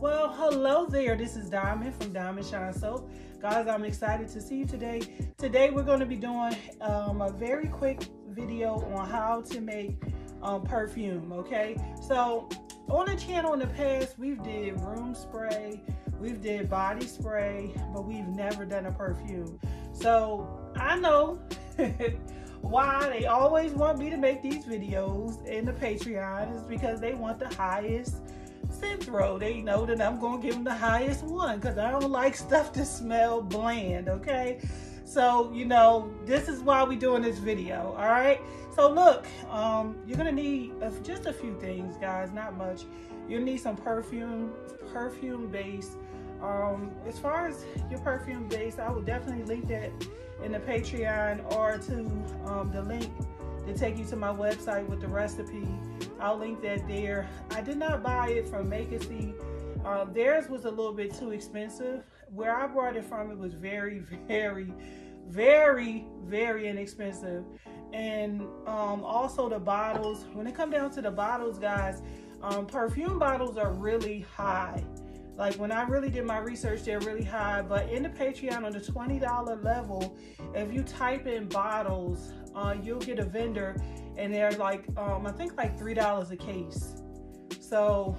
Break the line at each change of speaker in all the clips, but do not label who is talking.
Well, hello there. This is Diamond from Diamond Shine Soap. Guys, I'm excited to see you today. Today we're going to be doing a very quick video on how to make perfume, okay? So on the channel in the past, we've did room spray, we've did body spray, but we've never done a perfume. So I know why they always want me to make these videos in the Patreon is because they want the highest scent throw. They know that I'm going to give them the highest one because I don't like stuff to smell bland, okay? So, you know, this is why we're doing this video, all right? So look, you're going to need just a few things, guys, not much. You'll need some perfume base. As far as your perfume base, I would definitely link that in the Patreon or to the link to take you to my website with the recipe. I'll link that there. I did not buy it from Make-A-See. Theirs was a little bit too expensive. Where I brought it from, it was very, very, very, very inexpensive. And also the bottles, when it comes down to the bottles, guys, perfume bottles are really high. Like when I really did my research, they're really high. But in the Patreon on the $20 level, if you type in bottles, you'll get a vendor, and they're like, I think like $3 a case. So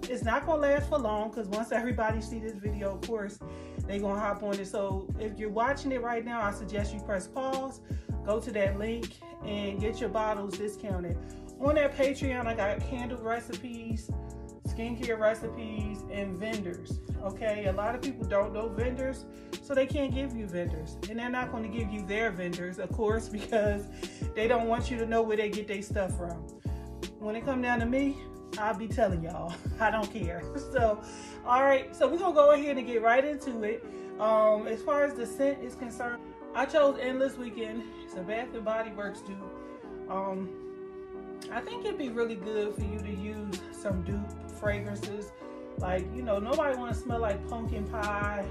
it's not gonna last for long because once everybody see this video, of course, they're gonna hop on it. So if you're watching it right now, I suggest you press pause, go to that link, and get your bottles discounted. On that Patreon, I got candle recipes, skincare recipes, and vendors. Okay, a lot of people don't know vendors, so they can't give you vendors, and they're not going to give you their vendors, of course, because they don't want you to know where they get their stuff from. When it come down to me, I'll be telling y'all. I don't care. So all right, so we're gonna go ahead and get right into it. As far as the scent is concerned, I chose Endless Weekend. It's a Bath and Body Works dupe. I think it'd be really good for you to use some dupe fragrances. Like, you know, nobody want to smell like pumpkin pie.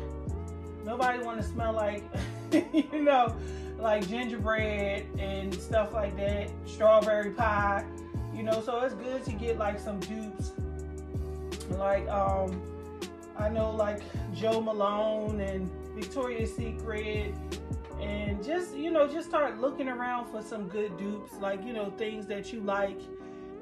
Nobody want to smell like, you know, like gingerbread and stuff like that. Strawberry pie, you know. So it's good to get like some dupes. Like, I know like Joe Malone and Victoria's Secret. And just, you know, just start looking around for some good dupes, like, you know, things that you like,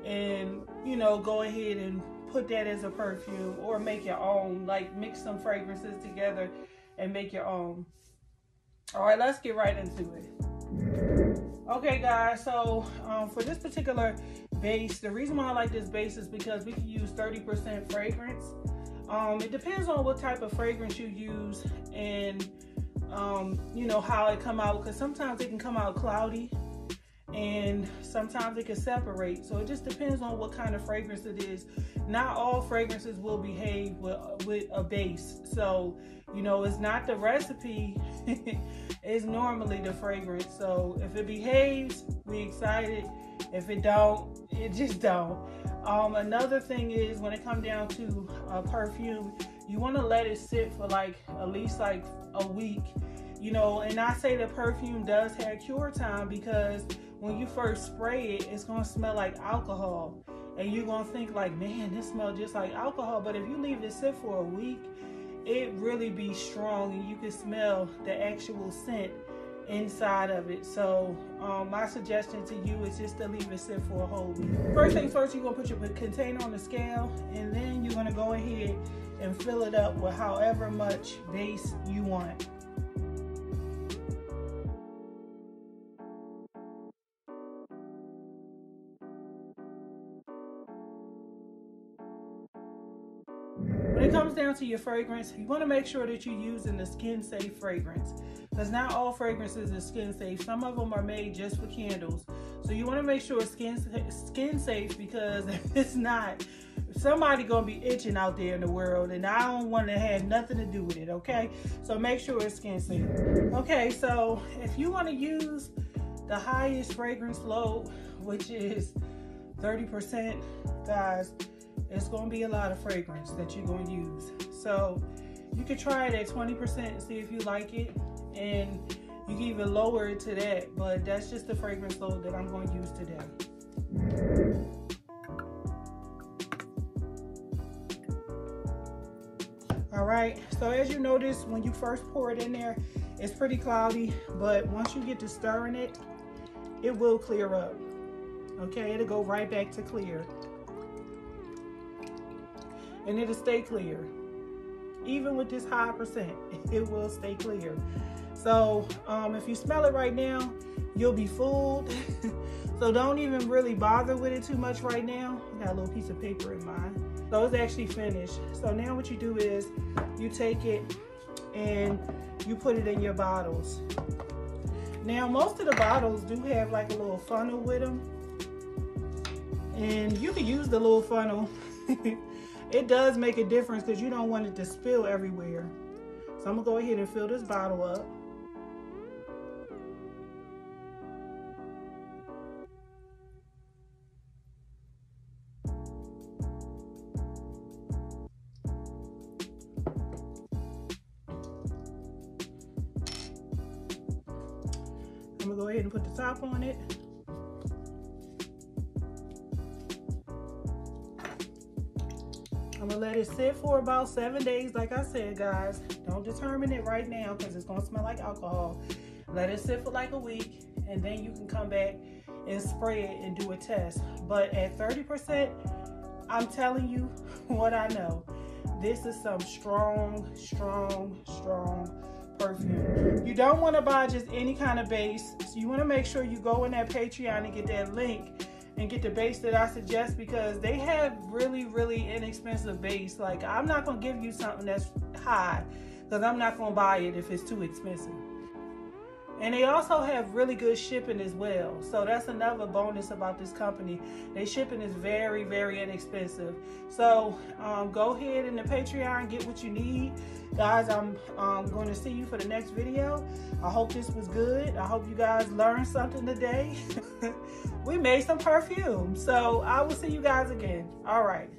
and, you know, go ahead and put that as a perfume or make your own, like mix some fragrances together and make your own. All right, let's get right into it. Okay, guys, so for this particular base, the reason why I like this base is because we can use 30% fragrance. It depends on what type of fragrance you use and you know, how it come out, because sometimes it can come out cloudy and sometimes it can separate. So it just depends on what kind of fragrance it is. Not all fragrances will behave with a base. So, you know, it's not the recipe, it's normally the fragrance. So if it behaves, we excited. If it don't, it just don't. Another thing is when it comes down to perfume, you want to let it sit for like at least like a week, you know. And I say the perfume does have cure time because when you first spray it, it's gonna smell like alcohol, and you're gonna think like, man, this smells just like alcohol. But if you leave it sit for a week, it really be strong, and you can smell the actual scent inside of it. So my suggestion to you is just to leave it sit for a whole week. First things first, you're gonna put your container on the scale, and then you're gonna go ahead and fill it up with however much base you want. When it comes down to your fragrance, you want to make sure that you're using the skin safe fragrance, because not all fragrances are skin safe. Some of them are made just for candles. So you want to make sure it's skin safe, because if it's not, somebody gonna be itching out there in the world, and I don't want to have nothing to do with it, okay? So make sure it's skin safe. Okay, so if you want to use the highest fragrance load, which is 30%, guys, it's gonna be a lot of fragrance that you're gonna use. So you can try it at 20% and see if you like it, and you can even lower it to that, but that's just the fragrance load that I'm going to use today. right, so as you notice, when you first pour it in there, it's pretty cloudy, but once you get to stirring it, it will clear up. Okay, it'll go right back to clear. And it'll stay clear. Even with this high percent, it will stay clear. So if you smell it right now, you'll be fooled. So don't even really bother with it too much right now. I got a little piece of paper in mine. So it's actually finished. So now what you do is you take it and you put it in your bottles. Now most of the bottles do have like a little funnel with them. And you can use the little funnel. It does make a difference because you don't want it to spill everywhere. So I'm gonna go ahead and fill this bottle up. I'm gonna go ahead and put the top on it. I'm gonna let it sit for about 7 days. Like I said, guys, don't determine it right now because it's gonna smell like alcohol. Let it sit for like a week, and then you can come back and spray it and do a test. But at 30%, I'm telling you what I know. This is some strong, strong, strong perfume. You don't want to buy just any kind of base. So you want to make sure you go in that Patreon and get that link and get the base that I suggest, because they have really, really inexpensive base. Like, I'm not going to give you something that's high because I'm not going to buy it if it's too expensive. And they also have really good shipping as well. So that's another bonus about this company. Their shipping is very, very inexpensive. So go ahead in the Patreon, get what you need. Guys, I'm going to see you for the next video. I hope this was good. I hope you guys learned something today. We made some perfume. So I will see you guys again. All right.